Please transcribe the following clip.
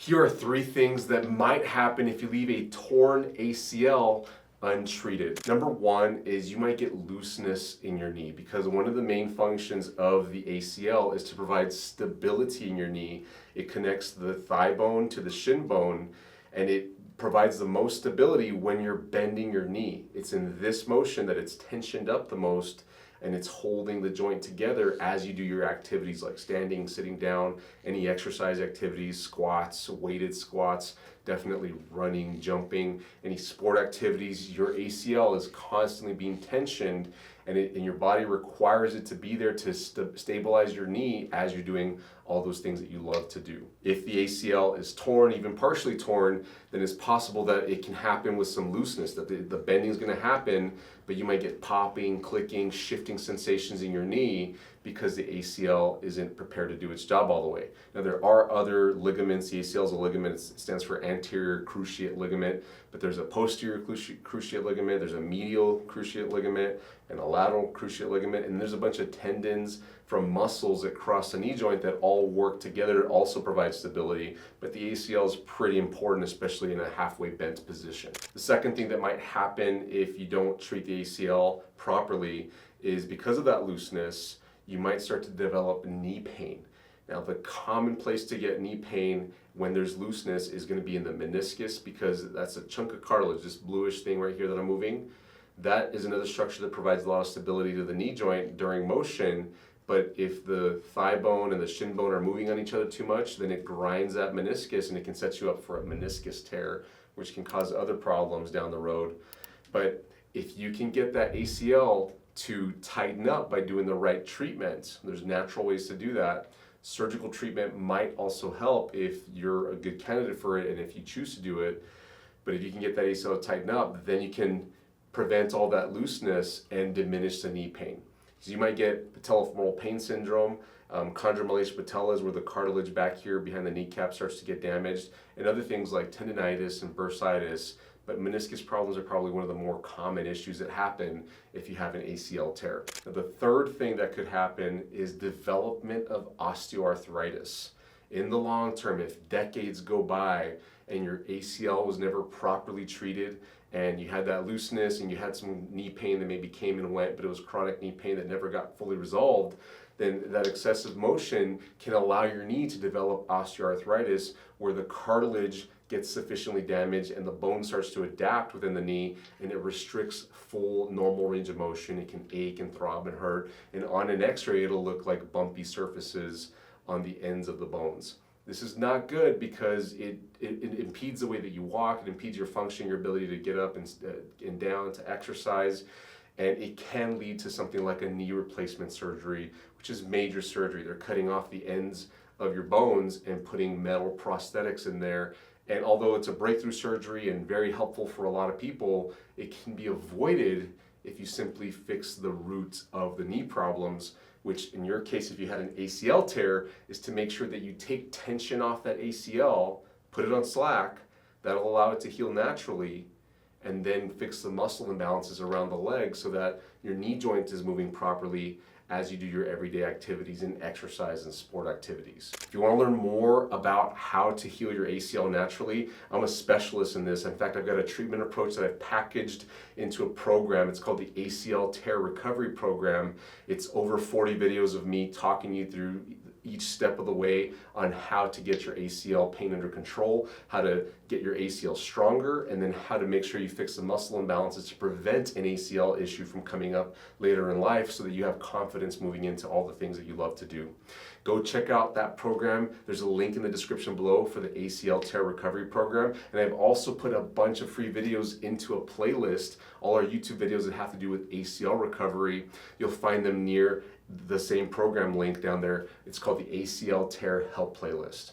Here are 3 things that might happen if you leave a torn ACL untreated. Number 1 is you might get looseness in your knee, because one of the main functions of the ACL is to provide stability in your knee. It connects the thigh bone to the shin bone, and it provides the most stability when you're bending your knee. It's in this motion that it's tensioned up the most, and it's holding the joint together as you do your activities like standing, sitting down, any exercise activities, squats, weighted squats, definitely running, jumping, any sport activities. Your ACL is constantly being tensioned, and your body requires it to be there to stabilize your knee as you're doing all those things that you love to do. If the ACL is torn, even partially torn, then it's possible that it can happen with some looseness, that the bending is going to happen, but you might get popping, clicking, shifting sensations in your knee because the ACL isn't prepared to do its job all the way. Now, there are other ligaments. The ACL is a ligament. It stands for anterior cruciate ligament, but there's a posterior cruciate ligament, there's a medial cruciate ligament, and a lateral cruciate ligament, and there's a bunch of tendons from muscles that cross the knee joint that all work together to also provide stability. But the ACL is pretty important, especially in a halfway bent position. The second thing that might happen if you don't treat the ACL properly is, because of that looseness, you might start to develop knee pain. Now, the common place to get knee pain when there's looseness is going to be in the meniscus, because that's a chunk of cartilage, this bluish thing right here that I'm moving. That is another structure that provides a lot of stability to the knee joint during motion. But if the thigh bone and the shin bone are moving on each other too much, then it grinds that meniscus, and it can set you up for a meniscus tear, which can cause other problems down the road. But if you can get that ACL to tighten up by doing the right treatment, there's natural ways to do that. Surgical treatment might also help if you're a good candidate for it and if you choose to do it. But if you can get that ACL to tighten up, then you can prevent all that looseness and diminish the knee pain. So you might get patellofemoral pain syndrome, chondromalacia patella is where the cartilage back here behind the kneecap starts to get damaged, and other things like tendonitis and bursitis. But meniscus problems are probably one of the more common issues that happen if you have an ACL tear. Now, the third thing that could happen is development of osteoarthritis. In the long term, if decades go by and your ACL was never properly treated, and you had that looseness and you had some knee pain that maybe came and went, but it was chronic knee pain that never got fully resolved, then that excessive motion can allow your knee to develop osteoarthritis, where the cartilage gets sufficiently damaged and the bone starts to adapt within the knee, and it restricts full normal range of motion. It can ache and throb and hurt, and on an x-ray it'll look like bumpy surfaces on the ends of the bones. This is not good because it impedes the way that you walk, it impedes your function, your ability to get up and down, to exercise, and it can lead to something like a knee replacement surgery, which is major surgery. They're cutting off the ends of your bones and putting metal prosthetics in there. And although it's a breakthrough surgery and very helpful for a lot of people, it can be avoided if you simply fix the roots of the knee problems, which in your case, if you had an ACL tear, is to make sure that you take tension off that ACL, put it on slack, that'll allow it to heal naturally, and then fix the muscle imbalances around the leg so that your knee joint is moving properly as you do your everyday activities and exercise and sport activities. If you want to learn more about how to heal your ACL naturally, I'm a specialist in this. In fact, I've got a treatment approach that I've packaged into a program. It's called the ACL Tear Recovery Program. It's over 40 videos of me talking you through each step of the way on how to get your ACL pain under control, how to get your ACL stronger, and then how to make sure you fix the muscle imbalances to prevent an ACL issue from coming up later in life, so that you have confidence moving into all the things that you love to do. Go check out that program. There's a link in the description below for the ACL Tear Recovery Program. And I've also put a bunch of free videos into a playlist, all our YouTube videos that have to do with ACL recovery. You'll find them near the same program link down there. It's called the ACL Tear Help Playlist.